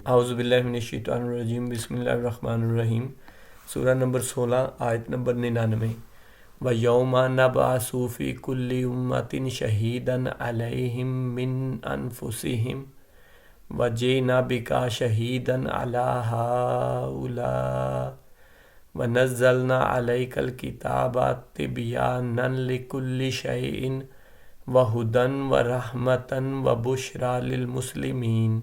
اعوذ باللہ من الشیطان الرجیم، بسم اللہ الرحمن الرحیم۔ سورہ نمبر 16، آیت نمبر 99۔ وَيَوْمَ نَبْعَثُ فِي كُلِّ أُمَّةٍ شَهِيدًا عَلَيْهِمْ مِنْ أَنفُسِهِمْ وَجِئْنَا بِكَ شَهِيدًا عَلَى هَؤُلَاءِ وَنَزَّلْنَا عَلَيْكَ الْكِتَابَ تِبْيَانًا لِكُلِّ شَيْءٍ وَهُدًى وَرَحْمَةً وَبُشْرَى لِلْمُسْلِمِينَ۔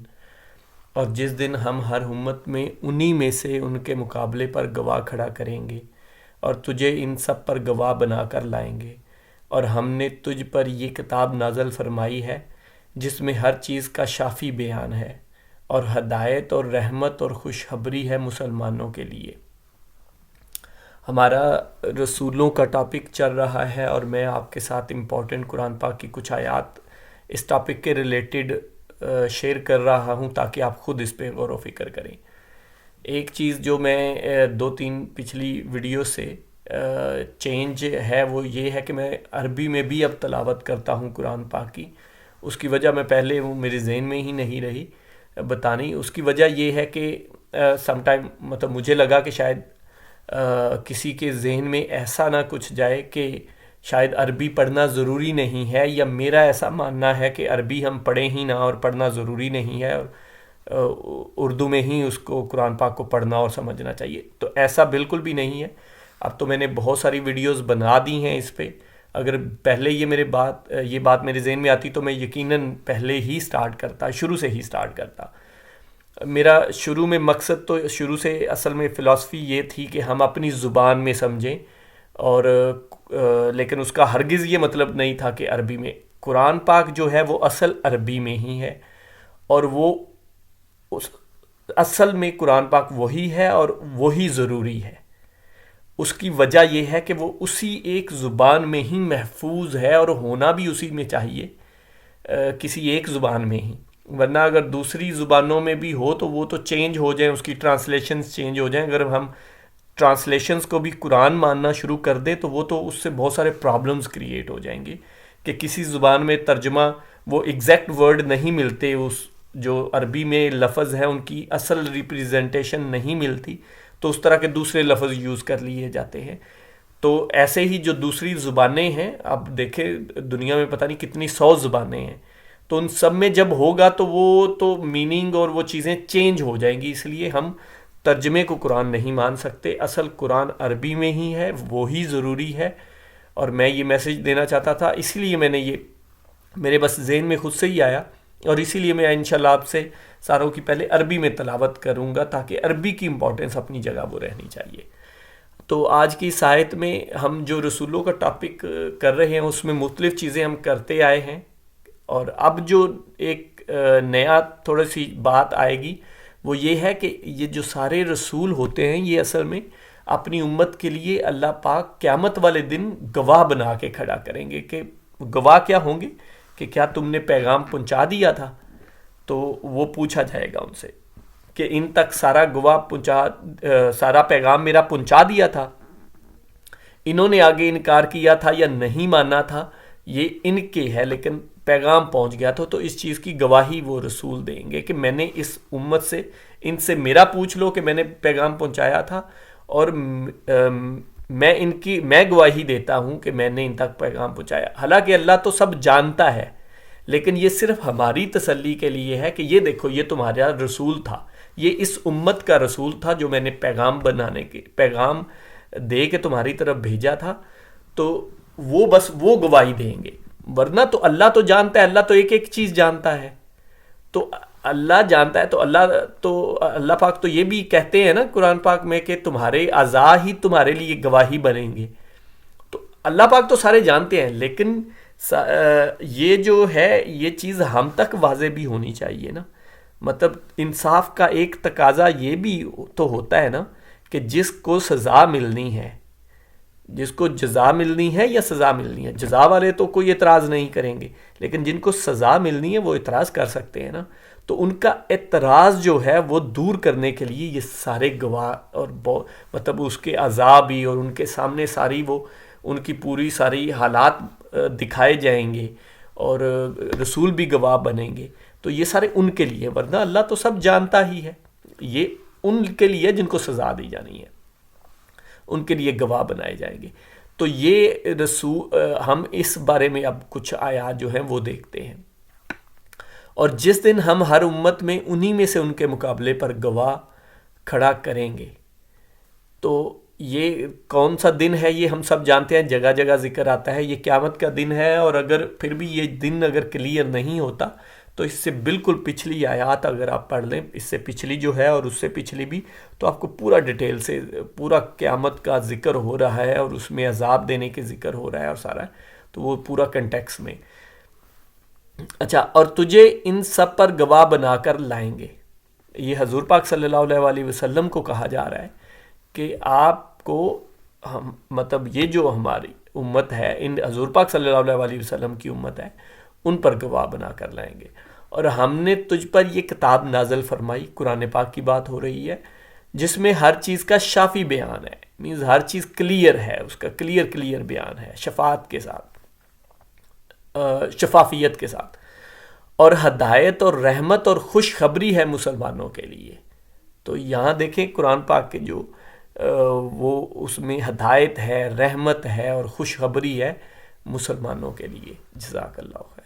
اور جس دن ہم ہر امت میں انہی میں سے ان کے مقابلے پر گواہ کھڑا کریں گے اور تجھے ان سب پر گواہ بنا کر لائیں گے، اور ہم نے تجھ پر یہ کتاب نازل فرمائی ہے جس میں ہر چیز کا شافی بیان ہے، اور ہدایت اور رحمت اور خوشخبری ہے مسلمانوں کے لیے۔ ہمارا رسولوں کا ٹاپک چل رہا ہے، اور میں آپ کے ساتھ امپورٹنٹ قرآن پاک کی کچھ آیات اس ٹاپک کے ریلیٹڈ شیئر کر رہا ہوں تاکہ آپ خود اس پہ غور و فکر کریں۔ ایک چیز جو میں دو تین پچھلی ویڈیو سے چینج ہے وہ یہ ہے کہ میں عربی میں بھی اب تلاوت کرتا ہوں قرآن پاک کی۔ اس کی وجہ میں پہلے وہ میرے ذہن میں ہی نہیں رہی بتانی۔ اس کی وجہ یہ ہے کہ سم ٹائم مطلب مجھے لگا کہ شاید کسی کے ذہن میں ایسا نہ کچھ جائے کہ شاید عربی پڑھنا ضروری نہیں ہے، یا میرا ایسا ماننا ہے کہ عربی ہم پڑھیں ہی نہ اور پڑھنا ضروری نہیں ہے، اور اردو میں ہی اس کو قرآن پاک کو پڑھنا اور سمجھنا چاہیے۔ تو ایسا بالکل بھی نہیں ہے۔ اب تو میں نے بہت ساری ویڈیوز بنا دی ہیں اس پہ۔ اگر پہلے یہ بات میرے ذہن میں آتی تو میں یقیناً پہلے ہی سٹارٹ کرتا، شروع سے ہی سٹارٹ کرتا۔ میرا شروع میں مقصد تو شروع سے اصل میں فلسفی یہ تھی کہ ہم اپنی زبان میں سمجھیں، اور لیکن اس کا ہرگز یہ مطلب نہیں تھا کہ عربی میں۔ قرآن پاک جو ہے وہ اصل عربی میں ہی ہے، اور وہ اصل میں قرآن پاک وہی ہے اور وہی ضروری ہے۔ اس کی وجہ یہ ہے کہ وہ اسی ایک زبان میں ہی محفوظ ہے، اور ہونا بھی اسی میں چاہیے، کسی ایک زبان میں ہی۔ ورنہ اگر دوسری زبانوں میں بھی ہو تو وہ تو چینج ہو جائیں، اس کی ٹرانسلیشنز چینج ہو جائیں۔ اگر ہم ٹرانسلیشنز کو بھی قرآن ماننا شروع کر دیں تو وہ تو اس سے بہت سارے پرابلمز کریٹ ہو جائیں گے، کہ کسی زبان میں ترجمہ وہ ایگزیکٹ ورڈ نہیں ملتے، اس جو عربی میں لفظ ہیں ان کی اصل ریپریزنٹیشن نہیں ملتی، تو اس طرح کے دوسرے لفظ یوز کر لیے جاتے ہیں۔ تو ایسے ہی جو دوسری زبانیں ہیں، اب دیکھیں دنیا میں پتہ نہیں کتنی 100 زبانیں ہیں، تو ان سب میں جب ہوگا تو وہ تو میننگ اور وہ چیزیں چینج ہو جائیں گی۔ اس لیے ہم ترجمے کو قرآن نہیں مان سکتے، اصل قرآن عربی میں ہی ہے، وہی ضروری ہے۔ اور میں یہ میسج دینا چاہتا تھا، اسی لیے میں نے یہ میرے بس ذہن میں خود سے ہی آیا، اور اسی لیے میں انشاءاللہ آپ سے ساروں کی پہلے عربی میں تلاوت کروں گا تاکہ عربی کی امپورٹنس اپنی جگہ وہ رہنی چاہیے۔ تو آج کی آیت میں ہم جو رسولوں کا ٹاپک کر رہے ہیں اس میں مختلف چیزیں ہم کرتے آئے ہیں، اور اب جو ایک نیا تھوڑی سی بات آئے گی وہ یہ ہے کہ یہ جو سارے رسول ہوتے ہیں یہ اصل میں اپنی امت کے لیے اللہ پاک قیامت والے دن گواہ بنا کے کھڑا کریں گے۔ کہ گواہ کیا ہوں گے؟ کہ کیا تم نے پیغام پہنچا دیا تھا؟ تو وہ پوچھا جائے گا ان سے کہ ان تک سارا پیغام میرا پہنچا دیا تھا؟ انہوں نے آگے انکار کیا تھا یا نہیں مانا تھا، یہ ان کے ہے، لیکن پیغام پہنچ گیا تھا، تو اس چیز کی گواہی وہ رسول دیں گے کہ میں نے اس امت سے، ان سے میرا پوچھ لو کہ میں نے پیغام پہنچایا تھا، اور میں گواہی دیتا ہوں کہ میں نے ان تک پیغام پہنچایا۔ حالانکہ اللہ تو سب جانتا ہے، لیکن یہ صرف ہماری تسلی کے لیے ہے کہ یہ دیکھو یہ تمہارا رسول تھا، یہ اس امت کا رسول تھا جو میں نے پیغام دے کے تمہاری طرف بھیجا تھا، تو وہ بس وہ گواہی دیں گے۔ ورنہ تو اللہ تو جانتا ہے، اللہ تو ایک ایک چیز جانتا ہے۔ تو اللہ جانتا ہے تو اللہ پاک تو یہ بھی کہتے ہیں نا قرآن پاک میں کہ تمہارے اعضاء ہی تمہارے لیے گواہی بنیں گے۔ تو اللہ پاک تو سارے جانتے ہیں، لیکن یہ جو ہے یہ چیز ہم تک واضح بھی ہونی چاہیے نا۔ مطلب انصاف کا ایک تقاضا یہ بھی تو ہوتا ہے نا کہ جس کو سزا ملنی ہے، جس کو جزا ملنی ہے یا سزا ملنی ہے، جزا والے تو کوئی اعتراض نہیں کریں گے، لیکن جن کو سزا ملنی ہے وہ اعتراض کر سکتے ہیں نا۔ تو ان کا اعتراض جو ہے وہ دور کرنے کے لیے یہ سارے گواہ اور مطلب اس کے عذاب بھی، اور ان کے سامنے ساری وہ ان کی پوری ساری حالات دکھائے جائیں گے، اور رسول بھی گواہ بنیں گے۔ تو یہ سارے ان کے لیے، ورنہ اللہ تو سب جانتا ہی ہے، یہ ان کے لیے جن کو سزا دی جانی ہے، ان کے لیے گواہ بنائے جائیں گے۔ تو یہ ہم اس بارے میں اب کچھ آیات جو ہیں وہ دیکھتے ہیں۔ اور جس دن ہم ہر امت میں انہی میں سے ان کے مقابلے پر گواہ کھڑا کریں گے، تو یہ کون سا دن ہے یہ ہم سب جانتے ہیں، جگہ جگہ ذکر آتا ہے، یہ قیامت کا دن ہے۔ اور اگر پھر بھی یہ دن اگر کلیئر نہیں ہوتا تو اس سے بالکل پچھلی آیات اگر آپ پڑھ لیں، اس سے پچھلی جو ہے اور اس سے پچھلی بھی، تو آپ کو پورا ڈیٹیل سے پورا قیامت کا ذکر ہو رہا ہے، اور اس میں عذاب دینے کے ذکر ہو رہا ہے اور سارا، تو وہ پورا کنٹیکس میں۔ اچھا، اور تجھے ان سب پر گواہ بنا کر لائیں گے، یہ حضور پاک صلی اللہ علیہ وسلم کو کہا جا رہا ہے کہ آپ کو مطلب یہ جو ہماری امت ہے، ان حضور پاک صلی اللہ علیہ وسلم کی امت ہے، ان پر گواہ بنا کر لائیں گے۔ اور ہم نے تجھ پر یہ کتاب نازل فرمائی، قرآن پاک کی بات ہو رہی ہے، جس میں ہر چیز کا شافی بیان ہے، مینز ہر چیز کلیئر ہے، اس کا کلیئر بیان ہے، شفاعت کے ساتھ، شفافیت کے ساتھ، اور ہدایت اور رحمت اور خوشخبری ہے مسلمانوں کے لیے۔ تو یہاں دیکھیں قرآن پاک کے جو وہ اس میں ہدایت ہے، رحمت ہے اور خوشخبری ہے مسلمانوں کے لیے۔ جزاک اللہ خیر۔